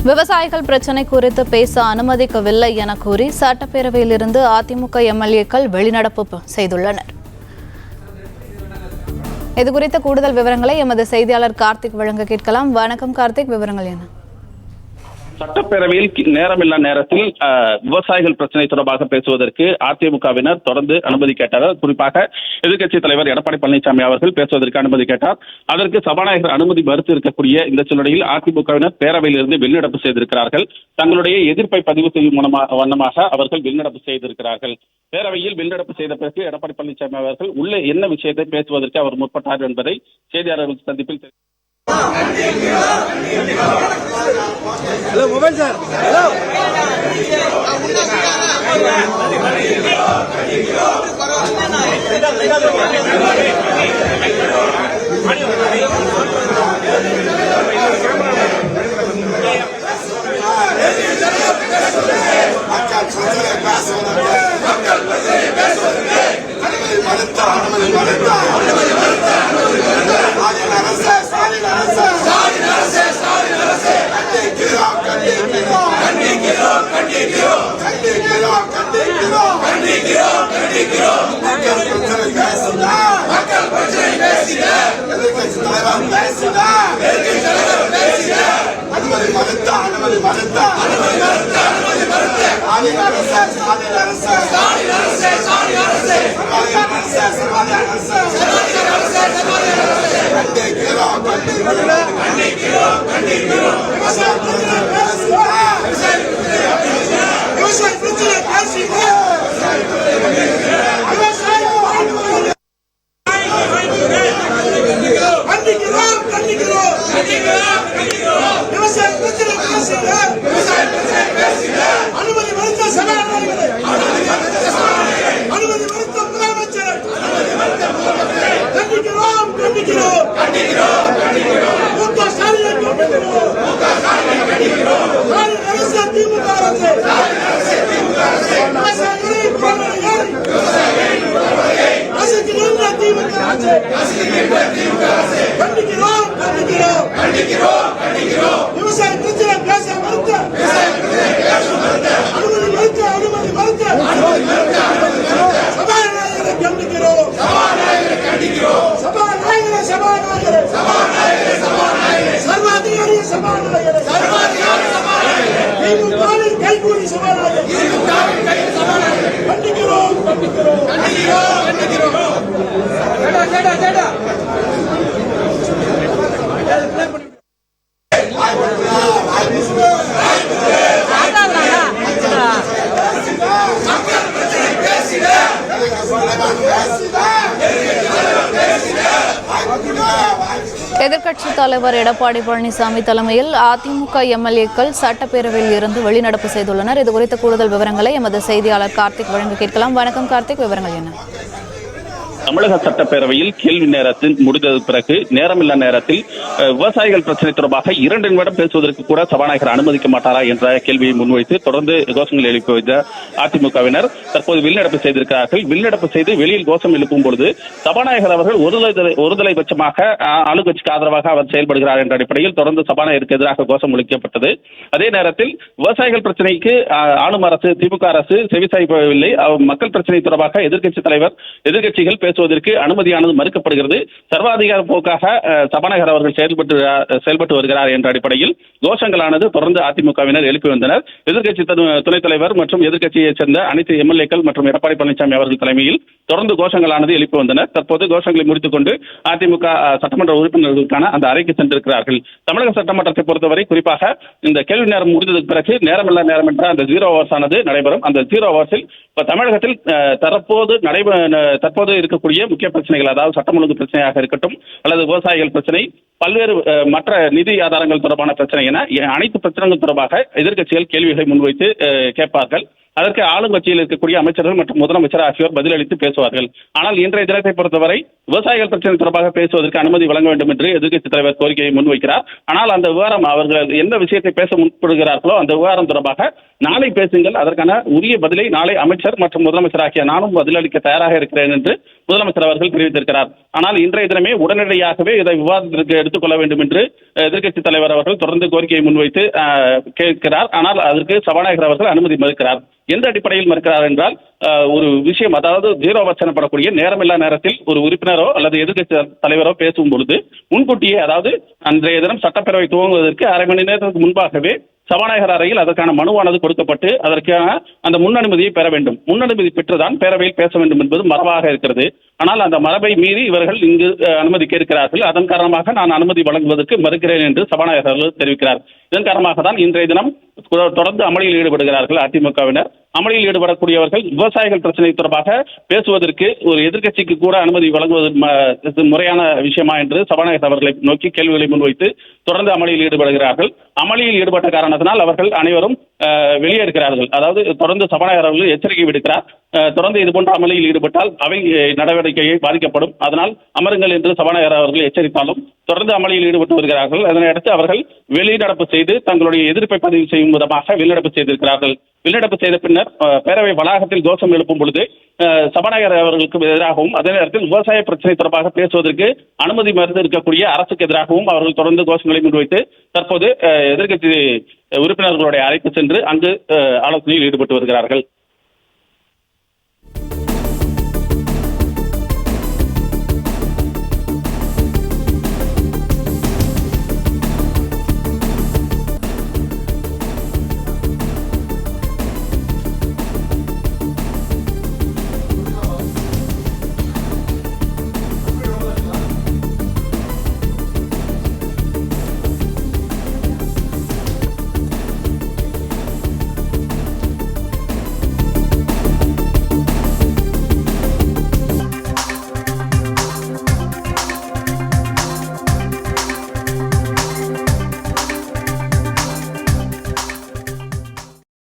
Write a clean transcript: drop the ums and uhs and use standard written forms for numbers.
விவசாயிகள் பிரச்சினை குறித்து பேச அனுமதிக்கவில்லை என கூறி சட்டப்பேரவையிலிருந்து அதிமுக எம்எல்ஏக்கள் வெளிநடப்பு செய்துள்ளனர். இதுகுறித்த கூடுதல் விவரங்களை எமது செய்தியாளர் கார்த்திக் வழங்க கேட்கலாம். வணக்கம் கார்த்திக், விவரங்கள் என்ன? சட்டப்பேரவையில் நேரமில்லா நேரத்தில் விவசாயிகள் பிரச்சனை தொடர்பாக பேசுவதற்கு அதிமுகவினர் தொடர்ந்து அனுமதி கேட்டார். குறிப்பாக எதிர்க்கட்சித் தலைவர் எடப்பாடி பழனிசாமி அவர்கள் பேசுவதற்கு அனுமதி கேட்டார். அதற்கு சபாநாயகர் அனுமதி மறுத்து இருக்கக்கூடிய இந்த சூழ்நிலையில் அதிமுகவினர் பேரவையிலிருந்து வெளிநடப்பு செய்திருக்கிறார்கள். தங்களுடைய எதிர்ப்பை பதிவு செய்யும் வண்ணமாக அவர்கள் வெளிநடப்பு செய்திருக்கிறார்கள். பேரவையில் வெளிநடப்பு செய்த பிறகு எடப்பாடி பழனிசாமி அவர்கள் உள்ளே என்ன விஷயத்தை பேசுவதற்கு அவர் முற்பட்டார் என்பதை செய்தியாளர்கள் சந்திப்பில் ஹலோ மொபைல் சார், ஹலோ எதிர்க்கட்சித் தலைவர் எடப்பாடி பழனிசாமி தலைமையில் அதிமுக எம்எல்ஏக்கள் சட்டப்பேரவையில் இருந்து வெளிநடப்பு செய்துள்ளனர். இதுகுறித்த கூடுதல் விவரங்களை எமது செய்தியாளர் கார்த்திக் வழங்க கேட்கலாம். வணக்கம் கார்த்திக், விவரங்கள் என்ன? தமிழக சட்டப்பேரவையில் கேள்வி நேரத்தில் முடிந்தது பிறகு நேரமில்லா நேரத்தில் விவசாயிகள் பிரச்சனை தொடர்பாக 2 நிமிடம் பேசுவதற்கு கூட சபாநாயகர் அனுமதிக்க மாட்டாரா என்ற கேள்வியை முன்வைத்து தொடர்ந்து கோஷங்கள் எழுப்பி வைத்த அதிமுகவினர் தற்போது வெளிநடப்பு செய்திருக்கிறார்கள். வெளிநடப்பு செய்து வெளியில் கோஷம் எழுப்பும் பொழுது சபாநாயகர் அவர்கள் ஒருதலை பட்சமாக ஆளுங்கட்சிக்கு ஆதரவாக அவர் செயல்படுகிறார் என்ற அடிப்படையில் தொடர்ந்து சபாநாயகருக்கு எதிராக கோஷம் ஒலிக்கப்பட்டது. அதே நேரத்தில் விவசாயிகள் பிரச்சனைக்கு ஆளும் அரசு, திமுக அரசு செவிசாய்க்கவில்லை. மக்கள் பிரச்சனை தொடர்பாக எதிர்க்கட்சிகள் பேசுவதற்கு அனுமதியானது மறுக்கப்படுகிறது. சர்வாதிகார போக்காக சபாநாயகர் அவர்கள் செயல்பட்டு வருகிறார் என்ற அடிப்படையில் கோஷங்களானது தொடர்ந்து அதிமுகவினர் எழுப்பி வந்தனர். எதிர்க்கட்சி துணைத் தலைவர் மற்றும் எதிர்க்கட்சியைச் சேர்ந்த அனைத்து எம்எல்ஏக்கள் மற்றும் எடப்பாடி பழனிசாமி அவர்கள் தலைமையில் தொடர்ந்து கோஷங்களானது எழுப்பி வந்தனர். தற்போது கோஷங்களை முடித்துக் கொண்டு அதிமுக சட்டமன்ற உறுப்பினர்களுக்கான அந்த அறைக்கு சென்றிருக்கிறார்கள். தமிழக சட்டமன்றத்தை பொறுத்தவரை குறிப்பாக இந்த கேள்வி நேரம் முடிந்ததற்கு பிறகு நேரமில்லா நேரம் என்ற அந்த 0 ஹவர்ஸ் ஆனது நடைபெறும். அந்த 0 ஹவர்ஸில் தமிழகத்தில் தற்போது இருக்கக்கூடிய முக்கிய பிரச்சனைகள், அதாவது சட்டம் ஒழுங்கு பிரச்சனையாக இருக்கட்டும் அல்லது விவசாயிகள் பிரச்சனை, பல்வேறு மற்ற நிதி ஆதாரங்கள் தொடர்பான பிரச்சனை என அனைத்து பிரச்சனைகள் தொடர்பாக எதிர்க்கட்சிகள் கேள்விகளை முன்வைத்து கேட்பார்கள். அதற்கு ஆளுங்கட்சியில் இருக்கக்கூடிய அமைச்சர்கள் மற்றும் முதலமைச்சர் ஆகியோர் பதிலளித்து பேசுவார்கள். ஆனால் இன்றைய தினத்தை பொறுத்தவரை விவசாயிகள் பிரச்சனை தொடர்பாக பேசுவதற்கு அனுமதி வழங்க வேண்டும் என்று எதிர்க்கட்சித் தலைவர் கோரிக்கையை முன்வைக்கிறார். ஆனால் அந்த விவகாரம் அவர்கள் எந்த விஷயத்தை பேச முற்படுகிறார்களோ அந்த விவகாரம் தொடர்பாக நாளை பேசுங்கள், அதற்கான உரிய பதிலை நாளை அமைச்சர் மற்றும் முதலமைச்சர் ஆகிய நானும் பதிலளிக்க தயாராக இருக்கிறேன் என்று முதலமைச்சர் அவர்கள் தெரிவித்திருக்கிறார். ஆனால் இன்றைய தினமே உடனடியாகவே இதை விவாதத்திற்கு எடுத்துக்கொள்ள வேண்டும் என்று எதிர்க்கட்சித் தலைவர் அவர்கள் தொடர்ந்து கோரிக்கையை முன்வைத்து கேட்கிறார். ஆனால் அதற்கு சபாநாயகர் அவர்கள் அனுமதி மறுக்கிறார். எந்த அடிப்படையில் மறுக்கிறார் என்றால், ஒரு விஷயம், அதாவது ஜீரோ வச்சனப்படக்கூடிய நேரமில்லா நேரத்தில் ஒரு உறுப்பினரோ அல்லது எதிர்க்கட்சி தலைவரோ பேசும் பொழுது முன்கூட்டியே, அதாவது அன்றைய தினம் சட்டப்பேரவை துவங்குவதற்கு அரை மணி நேரத்துக்கு முன்பாகவே சபாநாயகர் அறையில் அதற்கான மனுவானது கொடுக்கப்பட்டு அதற்கான அந்த முன்னனுமதியை பெற வேண்டும். முன்னனுமதி பெற்றுதான் பேரவையில் பேச வேண்டும் என்பது மரபாக இருக்கிறது. ஆனால் அந்த மரபை மீறி இவர்கள் இங்கு அனுமதி கேட்கிறார்கள். அதன் காரணமாக நான் அனுமதி வழங்குவதற்கு மறுக்கிறேன் என்று சபாநாயகர் தெரிவிக்கிறார். இதன் காரணமாக தான் இன்றைய தினம் தொடர்ந்து அமளியில் ஈடுபடுகிறார்கள் அதிமுகவினர். அமளியில் ஈடுபடக்கூடியவர்கள் விவசாயிகள் பிரச்சனை தொடர்பாக பேசுவதற்கு ஒரு எதிர்க்கட்சிக்கு கூட அனுமதி வழங்குவது முறையான விஷயமா என்று சபாநாயகர் அவர்களை நோக்கி கேள்விகளை முன்வைத்து தொடர்ந்து அமளியில் ஈடுபடுகிறார்கள். அமளியில் ஈடுபட்ட காரணத்தினால் அவர்கள் அனைவரும் வெளியேறுகிறார்கள். அதாவது தொடர்ந்து சபாநாயகர் அவர்கள் எச்சரிக்கை விடுக்கிறார். தொடர்ந்து இதுபோன்ற அமளியில் ஈடுபட்டால் அவை நடவடிக்கையை பாதிக்கப்படும், அதனால் அமருங்கள் என்று சபாநாயகர் அவர்கள் எச்சரித்தாலும் தொடர்ந்து அமளியில் ஈடுபட்டு வருகிறார்கள். அதனையடுத்து அவர்கள் வெளிநடப்பு செய்து தங்களுடைய எதிர்ப்பை பதிவு செய்யும் விதமாக வெளிநடப்பு செய்திருக்கிறார்கள். வெளிநடப்பு செய்த பின்னர் பேரவை வளாகத்தில் கோஷம் எழுப்பும் பொழுது சபாநாயகர் அவர்களுக்கு எதிராகவும் அதே நேரத்தில் விவசாய பிரச்சனை தொடர்பாக பேசுவதற்கு அனுமதி மறுத்து இருக்கக்கூடிய அரசுக்கு எதிராகவும் அவர்கள் தொடர்ந்து கோஷங்களை முன்வைத்து தற்போது எதிர்க்கட்சி உறுப்பினர்களுடைய அழைப்பு சென்று அங்கு ஆலோசனையில் ஈடுபட்டு வருகிறார்கள்.